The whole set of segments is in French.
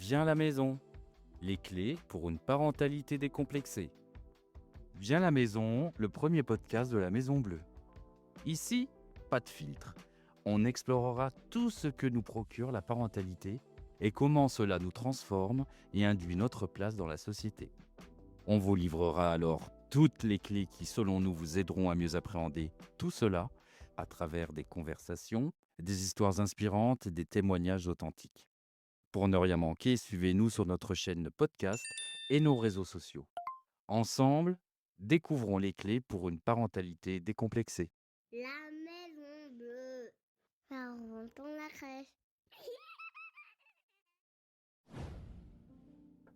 Viens à la maison. Les clés pour une parentalité décomplexée. Viens à la maison, le premier podcast de la Maison Bleue. Ici, pas de filtre. On explorera tout ce que nous procure la parentalité et comment cela nous transforme et induit notre place dans la société. On vous livrera alors toutes les clés qui, selon nous, vous aideront à mieux appréhender tout cela à travers des conversations, des histoires inspirantes et des témoignages authentiques. Pour ne rien manquer, suivez-nous sur notre chaîne de podcast et nos réseaux sociaux. Ensemble, découvrons les clés pour une parentalité décomplexée. La Maison Bleue. Ça rentre dans la crèche.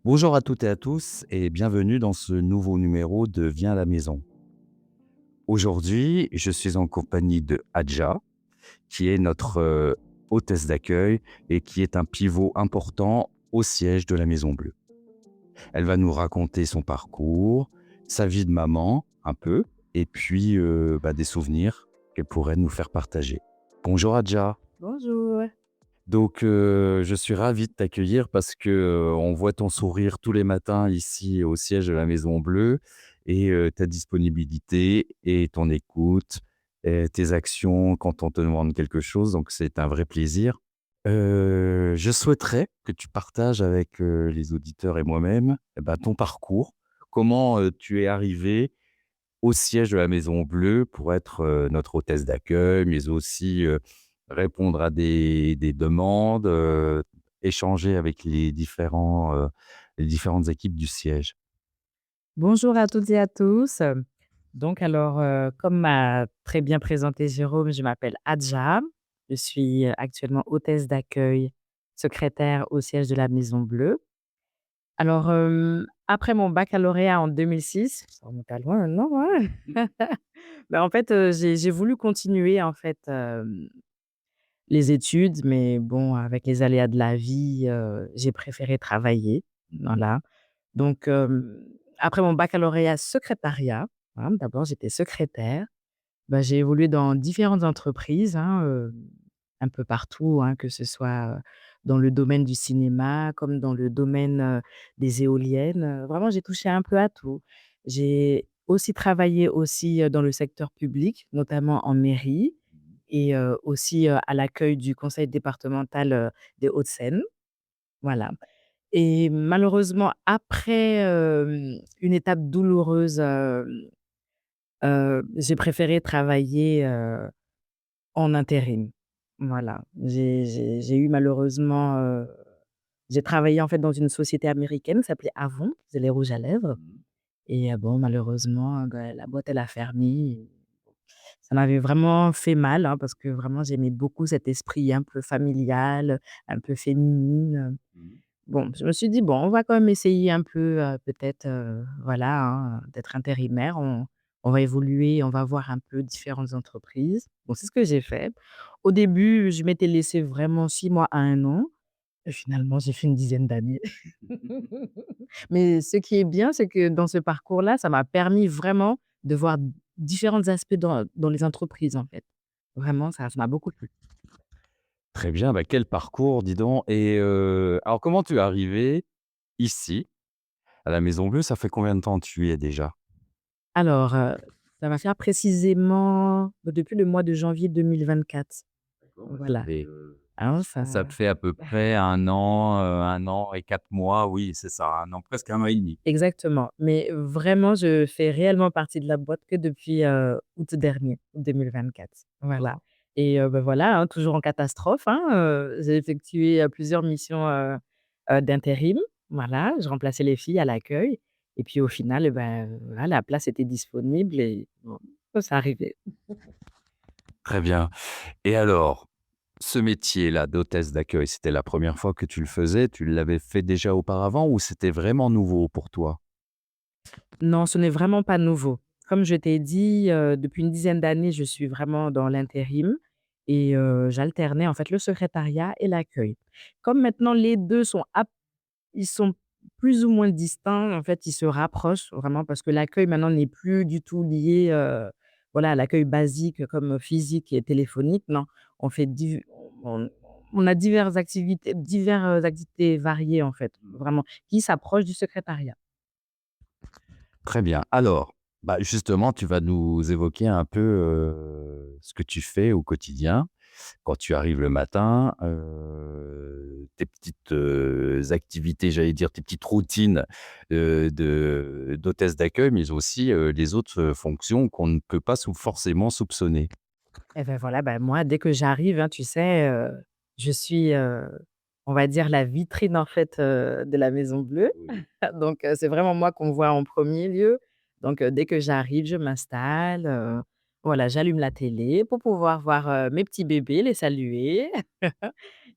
Bonjour à toutes et à tous et bienvenue dans ce nouveau numéro de Viens à la maison. Aujourd'hui, je suis en compagnie de Adja, qui est notre hôtesse d'accueil et qui est un pivot important au siège de la Maison Bleue. Elle va nous raconter son parcours, sa vie de maman, un peu, et puis des souvenirs qu'elle pourrait nous faire partager. Bonjour Adja. Bonjour. Donc, je suis ravi de t'accueillir parce que on voit ton sourire tous les matins ici au siège de la Maison Bleue et ta disponibilité et ton écoute et tes actions quand on te demande quelque chose, donc c'est un vrai plaisir. Je souhaiterais que tu partages avec, les auditeurs et moi-même, ton parcours. Comment, tu es arrivée au siège de la Maison Bleue pour être, notre hôtesse d'accueil, mais aussi, répondre à des demandes, échanger avec les différentes équipes du siège. Bonjour à toutes et à tous. Donc alors, comme m'a très bien présenté Jérôme, je m'appelle Adja. Je suis, actuellement hôtesse d'accueil, secrétaire au siège de la Maison Bleue. Alors, après mon baccalauréat en 2006, ça remonte à loin maintenant, ouais. En fait, j'ai voulu continuer en fait, les études, mais bon, avec les aléas de la vie, j'ai préféré travailler, voilà. Donc, après mon baccalauréat secrétariat, hein, d'abord j'étais secrétaire, j'ai évolué dans différentes entreprises, hein, un peu partout, hein, que ce soit, dans le domaine du cinéma, comme dans le domaine, des éoliennes, vraiment j'ai touché un peu à tout. J'ai aussi travaillé aussi, dans le secteur public, notamment en mairie et aussi, à l'accueil du conseil départemental, des Hauts-de-Seine, voilà. Et malheureusement, après, une étape douloureuse, j'ai préféré travailler, en intérim. Voilà. J'ai eu malheureusement, j'ai travaillé en fait dans une société américaine qui s'appelait Avon, c'est les rouges à lèvres et bon malheureusement, la boîte elle a fermé. Ça m'avait vraiment fait mal, hein, parce que vraiment j'aimais beaucoup cet esprit un peu familial, un peu féminine. Bon, je me suis dit: «Bon, on va quand même essayer un peu, peut-être, voilà, hein, d'être intérimaire. On va évoluer, on va voir un peu différentes entreprises». Bon, c'est ce que j'ai fait. Au début, je m'étais laissé vraiment 6 mois à 1 an et finalement, j'ai fait une dizaine d'années. Mais ce qui est bien, c'est que dans ce parcours-là, ça m'a permis vraiment de voir différents aspects dans les entreprises, en fait. Vraiment, ça m'a beaucoup plu. Très bien, quel parcours, dis donc. Et alors comment tu es arrivée ici, à la Maison Bleue? Ça fait combien de temps que tu y es déjà? Alors, ça va faire précisément depuis le mois de janvier 2024. Voilà. Et Alors ça te fait à peu près 1 an et 4 mois, oui, c'est ça, 1 an, presque 1 an et demi. exactement, mais vraiment, je fais réellement partie de la boîte que depuis, août dernier, août 2024. Voilà et voilà, hein, toujours en catastrophe, hein, j'ai effectué, plusieurs missions, d'intérim. Voilà, je remplaçais les filles à l'accueil et puis au final voilà, la place était disponible et bon, c'est arrivé. Très bien. Et alors, ce métier-là d'hôtesse d'accueil, c'était la première fois que tu le faisais? Tu l'avais fait déjà auparavant ou c'était vraiment nouveau pour toi? Non, ce n'est vraiment pas nouveau. Comme je t'ai dit, depuis une dizaine d'années, je suis vraiment dans l'intérim et j'alternais en fait le secrétariat et l'accueil. Comme maintenant les 2 ils sont plus ou moins distincts, en fait, ils se rapprochent vraiment parce que l'accueil maintenant n'est plus du tout lié, voilà, à l'accueil basique comme physique et téléphonique. Non, on fait div on a diverses activités variées, en fait, vraiment, qui s'approchent du secrétariat. Très bien. Alors, bah, justement, tu vas nous évoquer un peu, ce que tu fais au quotidien quand tu arrives le matin, tes petites, activités, j'allais dire, tes petites routines, de d'hôtesse d'accueil, mais aussi, les autres, fonctions qu'on ne peut pas forcément soupçonner. Et ben voilà, bah, moi, dès que j'arrive, hein, tu sais, je suis, on va dire la vitrine, en fait, de la Maison Bleue. Oui. Donc c'est vraiment moi qu'on voit en premier lieu. Donc dès que j'arrive, je m'installe, voilà, j'allume la télé pour pouvoir voir, mes petits bébés, les saluer.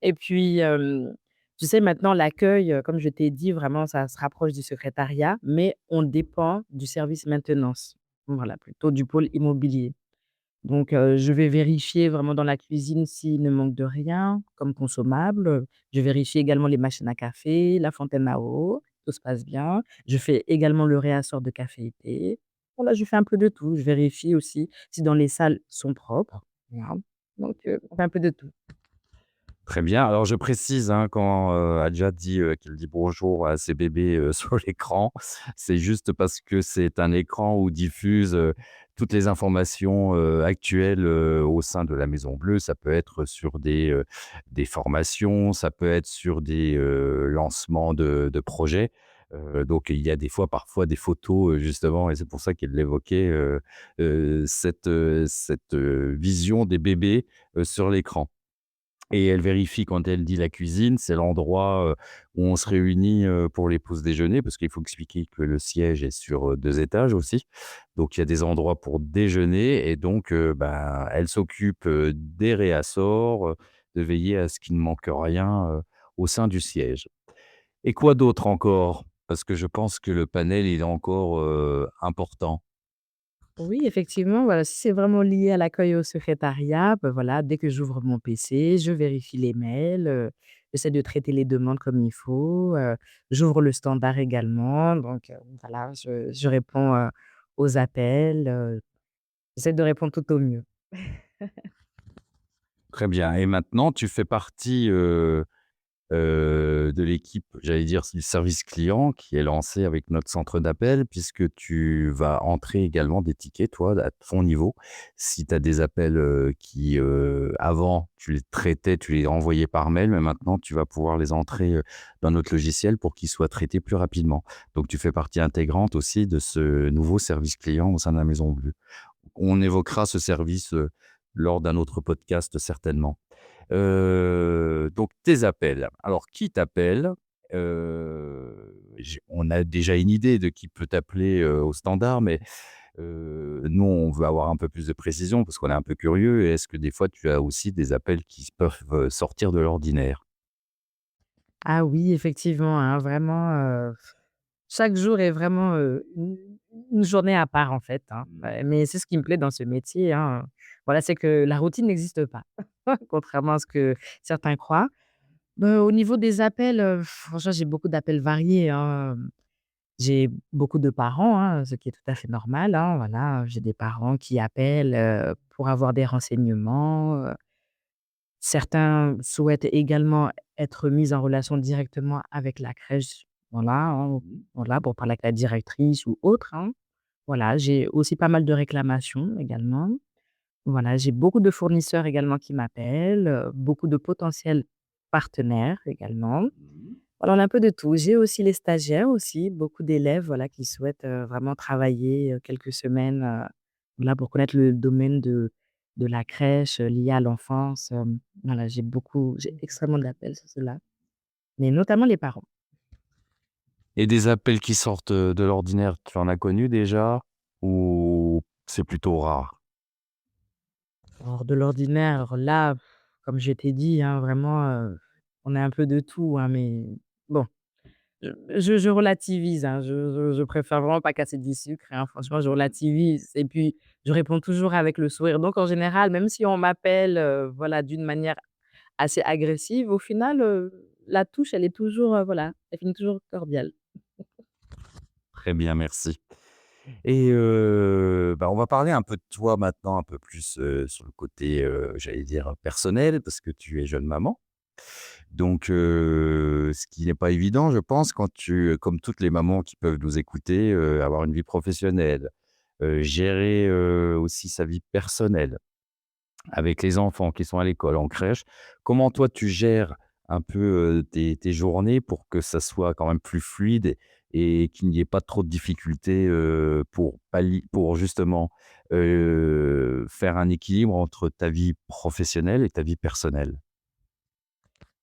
Et puis, tu sais, maintenant l'accueil, comme je t'ai dit, vraiment ça se rapproche du secrétariat, mais on dépend du service maintenance. Voilà, plutôt du pôle immobilier. Donc je vais vérifier vraiment dans la cuisine s'il ne manque de rien comme consommable. Je vérifie également les machines à café, la fontaine à eau, tout se passe bien. Je fais également le réassort de café et thé. Voilà, je fais un peu de tout. Je vérifie aussi si dans les salles sont propres. Voilà, donc on fait un peu de tout. Très bien. Alors je précise, hein, quand, Adja dit, qu'elle dit bonjour à ses bébés, sur l'écran, c'est juste parce que c'est un écran où diffuse, toutes les informations, actuelles, au sein de la Maison Bleue. Ça peut être sur des formations, ça peut être sur des, lancements de projets. Donc il y a des fois, parfois des photos, justement et c'est pour ça qu'elle l'évoquait, cette vision des bébés, sur l'écran. Et elle vérifie quand elle dit la cuisine, c'est l'endroit, où on se réunit, pour les pauses déjeuner, parce qu'il faut expliquer que le siège est sur, 2 étages aussi. Donc il y a des endroits pour déjeuner et donc ben, elle s'occupe, des réassorts, de veiller à ce qu'il ne manque rien, au sein du siège. Et quoi d'autre encore? Parce que je pense que le panel, il est encore, important. Oui, effectivement, voilà, si c'est vraiment lié à l'accueil au secrétariat, bah, voilà, dès que j'ouvre mon PC, je vérifie les mails, j'essaie de traiter les demandes comme il faut, j'ouvre le standard également, donc voilà, je réponds, aux appels, j'essaie de répondre tout au mieux. Très bien et maintenant tu fais partie, de l'équipe, j'allais dire, du service client qui est lancé avec notre centre d'appel puisque tu vas entrer également des tickets, toi, à ton niveau. Si tu as des appels, qui, avant, tu les traitais, tu les envoyais par mail, mais maintenant tu vas pouvoir les entrer, dans notre logiciel pour qu'ils soient traités plus rapidement. Donc tu fais partie intégrante aussi de ce nouveau service client au sein de la Maison Bleue. On évoquera ce service, lors d'un autre podcast certainement. Donc tes appels. Alors qui t'appelle? On a déjà une idée de qui peut t'appeler, au standard, mais nous, on veut avoir un peu plus de précision parce qu'on est un peu curieux et est-ce que des fois tu as aussi des appels qui peuvent, sortir de l'ordinaire? Ah oui, effectivement, hein, vraiment, chaque jour est vraiment, une journée à part, en fait, hein. Mais c'est ce qui me plaît dans ce métier, hein, voilà, c'est que la routine n'existe pas, contrairement à ce que certains croient. Au niveau des appels, franchement, j'ai beaucoup d'appels variés, hein, j'ai beaucoup de parents, hein, ce qui est tout à fait normal, hein, voilà. J'ai des parents qui appellent, pour avoir des renseignements, certains souhaitent également être mis en relation directement avec la crèche, voilà, hein, voilà, pour parler avec la directrice ou autre, hein. Voilà, j'ai aussi pas mal de réclamations également. Voilà, j'ai beaucoup de fournisseurs également qui m'appellent, beaucoup de potentiels partenaires également. Voilà, on a un peu de tout. J'ai aussi les stagiaires aussi, beaucoup d'élèves, voilà, qui souhaitent, vraiment travailler, quelques semaines, voilà, pour connaître le domaine de la crèche, lié à l'enfance, voilà, j'ai extrêmement d'appels sur cela, mais notamment les parents. Et des appels qui sortent, de l'ordinaire, tu en as connu déjà? Ou c'est plutôt rare? Hors de l'ordinaire, là, comme je t'ai dit, hein, vraiment, on a un peu de tout, hein, mais bon, je relativise, hein, je préfère vraiment pas casser du sucre, hein, franchement, je relativise et puis je réponds toujours avec le sourire. Donc en général, même si on m'appelle, voilà, d'une manière assez agressive, au final, la touche, elle est toujours, voilà, elle finit toujours cordiale. Très bien, merci. Et bah, on va parler un peu de toi maintenant, un peu plus, sur le côté, j'allais dire personnel, parce que tu es jeune maman. Donc, ce qui n'est pas évident, je pense, quand comme toutes les mamans qui peuvent nous écouter, avoir une vie professionnelle, gérer, aussi sa vie personnelle avec les enfants qui sont à l'école, en crèche. Comment toi tu gères un peu, tes journées pour que ça soit quand même plus fluide et qu'il n'y ait pas trop de difficultés, pour justement, faire un équilibre entre ta vie professionnelle et ta vie personnelle?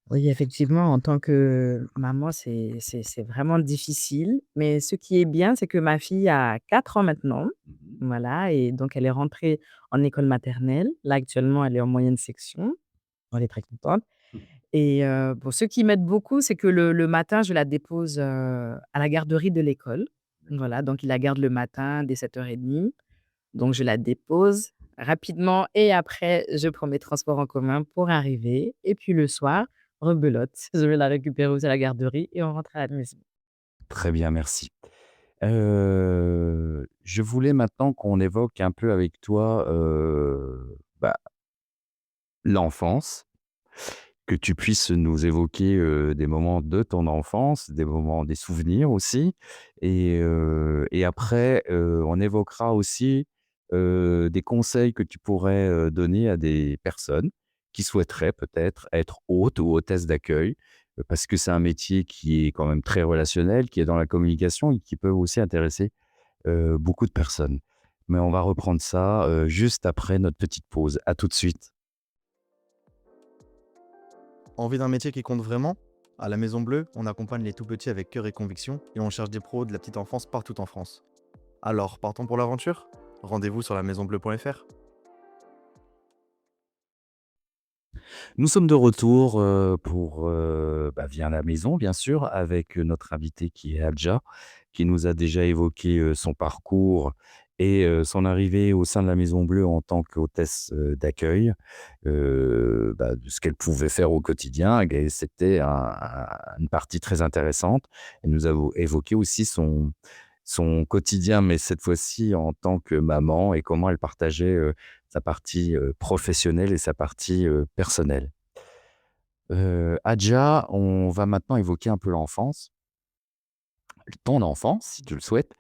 Oui, effectivement, en tant que maman, c'est vraiment difficile. Mais ce qui est bien, c'est que ma fille a 4 ans maintenant. Mmh. Voilà, et donc elle est rentrée en école maternelle. Là, actuellement, elle est en moyenne section. On est très contente. Et bon, ce qui m'aide beaucoup, c'est que le matin, je la dépose, à la garderie de l'école. Voilà, donc il la garde le matin dès 7h30. Donc je la dépose rapidement et après je prends mes transports en commun pour arriver et puis le soir, rebelote, je vais la récupérer aussi à la garderie et on rentre à la maison. Très bien, merci. Je voulais maintenant qu'on évoque un peu avec toi, bah, l'enfance. Que tu puisses nous évoquer, des moments de ton enfance, des moments des souvenirs aussi et après, on évoquera aussi, des conseils que tu pourrais, donner à des personnes qui souhaiteraient peut-être être hôtes ou hôtesses d'accueil, parce que c'est un métier qui est quand même très relationnel, qui est dans la communication et qui peut aussi intéresser, beaucoup de personnes. Mais on va reprendre ça, juste après notre petite pause. À tout de suite. Envie d'un métier qui compte vraiment? À la Maison Bleue, on accompagne les tout-petits avec cœur et conviction et on cherche des pros de la petite enfance partout en France. Alors, partons pour l'aventure? Rendez-vous sur lamaisonbleue.fr. Nous sommes de retour, pour, Viens à la maison, bien sûr, avec, notre invité qui est Adja, qui nous a déjà évoqué, son parcours et son arrivée au sein de la Maison Bleue en tant qu'hôtesse, d'accueil, de ce qu'elle pouvait faire au quotidien et c'était une partie très intéressante. Elle nous a évoqué aussi son quotidien, mais cette fois-ci en tant que maman et comment elle partageait, sa partie, professionnelle et sa partie, personnelle. Adja, on va maintenant évoquer un peu l'enfance, ton enfance si tu le souhaites,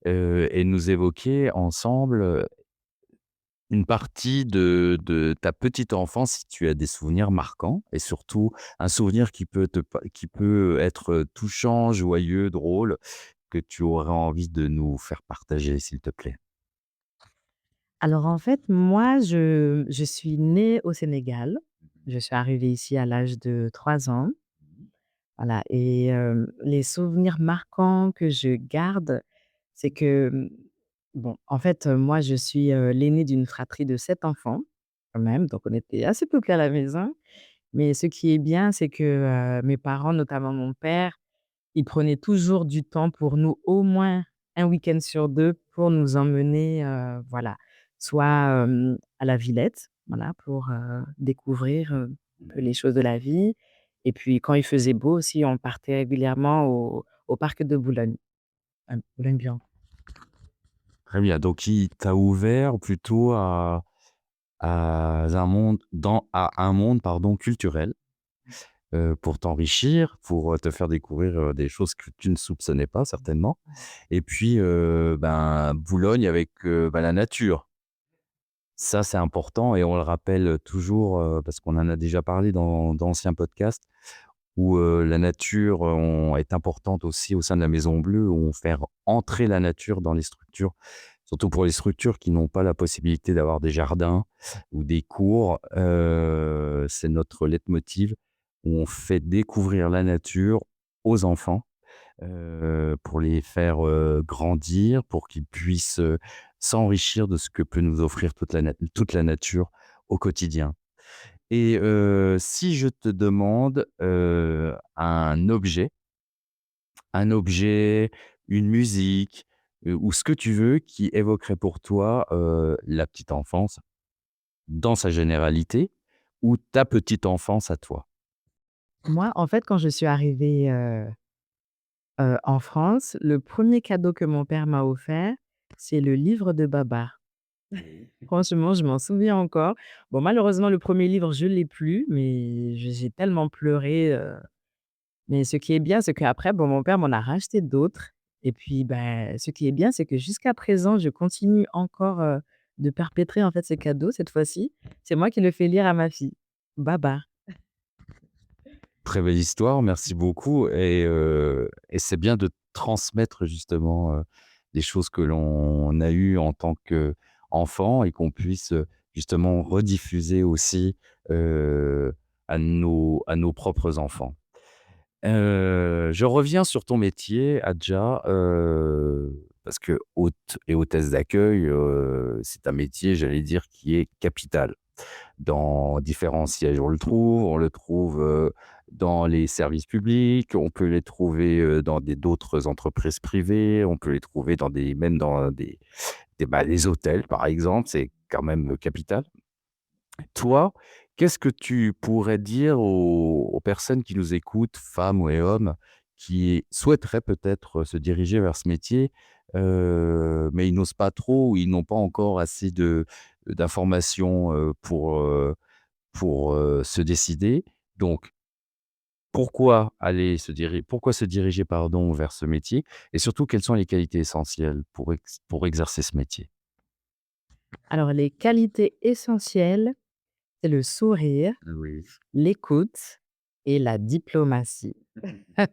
et nous évoquer ensemble, une partie de ta petite enfance si tu as des souvenirs marquants et surtout un souvenir qui peut être, touchant, joyeux, drôle, que tu aurais envie de nous faire partager s'il te plaît. Alors en fait, moi, je suis née au Sénégal. Je suis arrivée ici à l'âge de 3 ans. Voilà, et les souvenirs marquants que je garde, c'est que, bon, en fait, moi, je suis, l'aînée d'une fratrie de 7 enfants, quand même, donc on était assez peuplés à la maison. Mais ce qui est bien, c'est que, mes parents, notamment mon père, il prenait toujours du temps pour nous, au moins un week-end sur 2 pour nous emmener, voilà, soit, à la Villette, voilà, pour, découvrir, un peu les choses de la vie, et puis quand il faisait beau aussi, on partait régulièrement au parc de Boulogne, Boulogne-Billancourt. Très bien, donc il t'a ouvert plutôt à un monde, pardon, culturel, pour t'enrichir, pour, te faire découvrir, des choses que tu ne soupçonnais pas certainement et puis, Boulogne avec, la nature. Ça, c'est important et on le rappelle, toujours, parce qu'on en a déjà parlé dans d'anciens podcasts où, la nature, est importante aussi au sein de la Maison Bleue, où on fait entrer la nature dans les structures, surtout pour les structures qui n'ont pas la possibilité d'avoir des jardins ou des cours, c'est notre leitmotiv, où on fait découvrir la nature aux enfants, pour les faire, grandir, pour qu'ils puissent, s'enrichir de ce que peut nous offrir toute la nature au quotidien. Et si je te demande, un objet, une musique, ou ce que tu veux qui évoquerait pour toi, la petite enfance dans sa généralité ou ta petite enfance à toi? Moi, en fait, quand je suis arrivée, en France, le premier cadeau que mon père m'a offert, c'est le livre de Babar. Franchement, je m'en souviens encore. Bon, malheureusement, le premier livre, je l'ai plus, mais j'ai tellement pleuré, mais ce qui est bien, c'est qu'après, bon, mon père m'en a racheté d'autres et puis, ben, ce qui est bien, c'est que jusqu'à présent, je continue encore, de perpétrer, en fait, ce cadeau cette fois-ci. C'est moi qui le fais lire à ma fille. Baba. Très belle histoire, merci beaucoup et c'est bien de transmettre justement, des choses que l'on a eues en tant qu'enfant et qu'on puisse, justement rediffuser aussi, heu, à nos propres enfants. Je reviens sur ton métier, Adja, parce que hôte et hôtesse d'accueil, c'est un métier, j'allais dire, qui est capital. Dans différents sièges, on le trouve, dans les services publics, on peut les trouver, dans d'autres entreprises privées, on peut les trouver même dans des hôtels, par exemple, c'est quand même, capital. Toi, qu'est-ce que tu pourrais dire aux personnes qui nous écoutent, femmes et hommes, qui souhaiteraient peut-être se diriger vers ce métier, mais ils n'osent pas trop ou ils n'ont pas encore assez d'informations, pour se décider. Donc pourquoi se diriger, pardon, vers ce métier? Et surtout, quelles sont les qualités essentielles pour exercer ce métier? Alors les qualités essentielles, c'est le sourire, Oui. l'écoute et la diplomatie. Je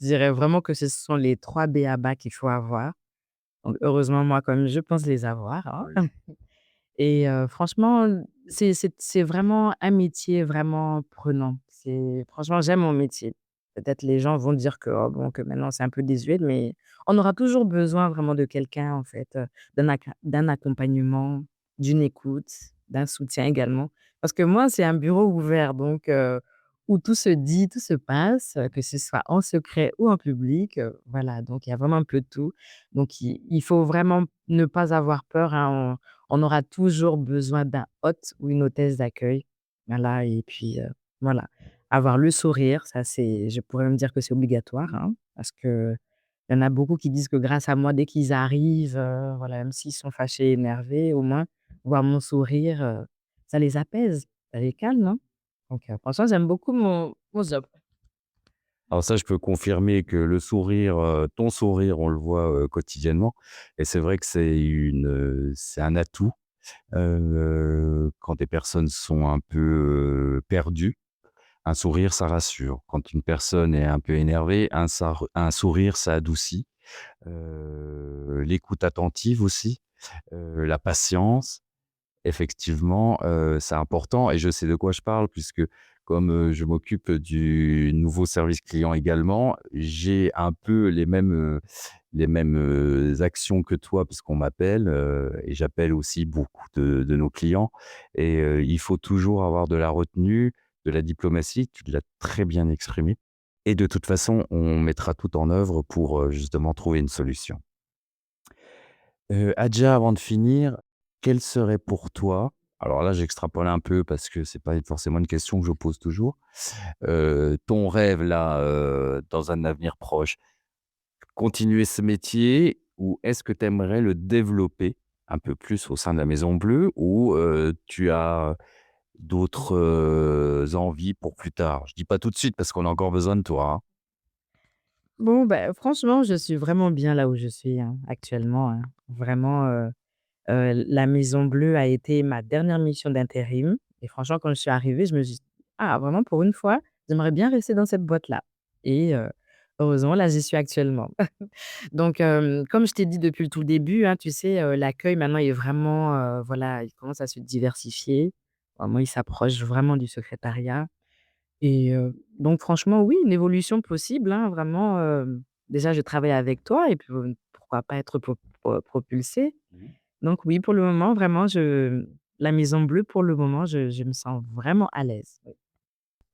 dirais vraiment que ce sont les 3 b.a-ba qu'il faut avoir. Donc heureusement, moi, comme je pense les avoir, Oui. hein. Et franchement, c'est vraiment un métier vraiment prenant. C'est franchement, j'aime mon métier. Peut-être les gens vont dire que, oh bon, que maintenant c'est un peu désuet, mais on aura toujours besoin vraiment de quelqu'un en fait, d'un accompagnement, d'une écoute, d'un soutien également. Parce que moi, c'est un bureau ouvert donc où tout se dit, tout se passe, que ce soit en secret ou en public, voilà, donc il y a vraiment un peu de tout. Donc il faut vraiment ne pas avoir peur, hein, on aura toujours besoin d'un hôte ou une hôtesse d'accueil. Voilà et puis, voilà. Avoir le sourire, ça c'est je pourrais même dire que c'est obligatoire, hein, parce qu'il y en a beaucoup qui disent que grâce à moi, dès qu'ils arrivent, voilà, même s'ils sont fâchés, énervés, au moins voir mon sourire, ça les apaise, ça les calme, hein. Donc, franchement, j'aime beaucoup mon job. Alors ça, je peux confirmer que le sourire, ton sourire, on le voit, quotidiennement et c'est vrai que c'est un atout, quand des personnes sont un peu, perdues. Un sourire, ça rassure. Quand une personne est un peu énervée, un sourire, ça adoucit. L'écoute attentive aussi, la patience. Effectivement, c'est important et je sais de quoi je parle puisque comme, je m'occupe du nouveau service client également, j'ai un peu les mêmes actions que toi puisqu'on m'appelle, et j'appelle aussi beaucoup de nos clients et il faut toujours avoir de la retenue, de la diplomatie, tu l'as très bien exprimé et de toute façon, on mettra tout en œuvre pour, justement trouver une solution. Adja, avant de finir, quel serait pour toi alors là, j'extrapole un peu parce que c'est pas forcément une question que je pose toujours. Ton rêve là, dans un avenir proche, continuer ce métier ou est-ce que tu aimerais le développer un peu plus au sein de la Maison Bleue ou, tu as d'autres, envies pour plus tard? Je dis pas tout de suite parce qu'on a encore besoin de toi, hein. Bon, bah, franchement, je suis vraiment bien là où je suis, hein, actuellement, hein. Vraiment, la Maison Bleue a été ma dernière mission d'intérim et franchement, quand je suis arrivée, je me suis dit: «Ah vraiment pour une fois, j'aimerais bien rester dans cette boîte-là» et heureusement là, j'y suis actuellement. Donc comme je t'ai dit depuis le tout début, hein, tu sais, l'accueil maintenant est vraiment, voilà, il commence à se diversifier. Vraiment, il s'approche vraiment du secrétariat et donc franchement, oui, une évolution possible, hein, vraiment, déjà je travaille avec toi et puis, pourquoi pas être propulsée. Donc oui, pour le moment, vraiment, la Maison Bleue, pour le moment, je me sens vraiment à l'aise. Oui.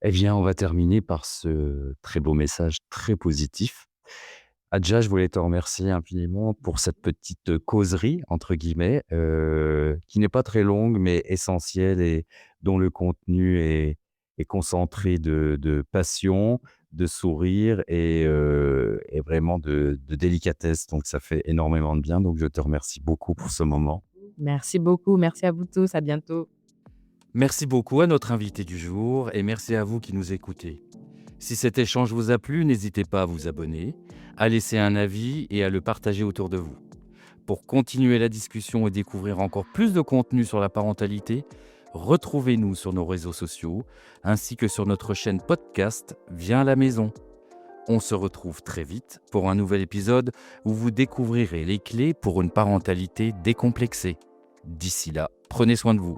Eh bien, on va terminer par ce très beau message très positif. Adja, je voulais te remercier infiniment pour cette petite, «causerie» entre guillemets, qui n'est pas très longue, mais essentielle et dont le contenu est concentré de passion, de sourire et vraiment de délicatesse. Donc ça fait énormément de bien. Donc je te remercie beaucoup pour ce moment. Merci beaucoup. Merci à vous tous. À bientôt. Merci beaucoup à notre invité du jour et merci à vous qui nous écoutez. Si cet échange vous a plu, n'hésitez pas à vous abonner, à laisser un avis et à le partager autour de vous. Pour continuer la discussion et découvrir encore plus de contenu sur la parentalité, retrouvez-nous sur nos réseaux sociaux ainsi que sur notre chaîne podcast Viens à la maison. On se retrouve très vite pour un nouvel épisode où vous découvrirez les clés pour une parentalité décomplexée. D'ici là, prenez soin de vous.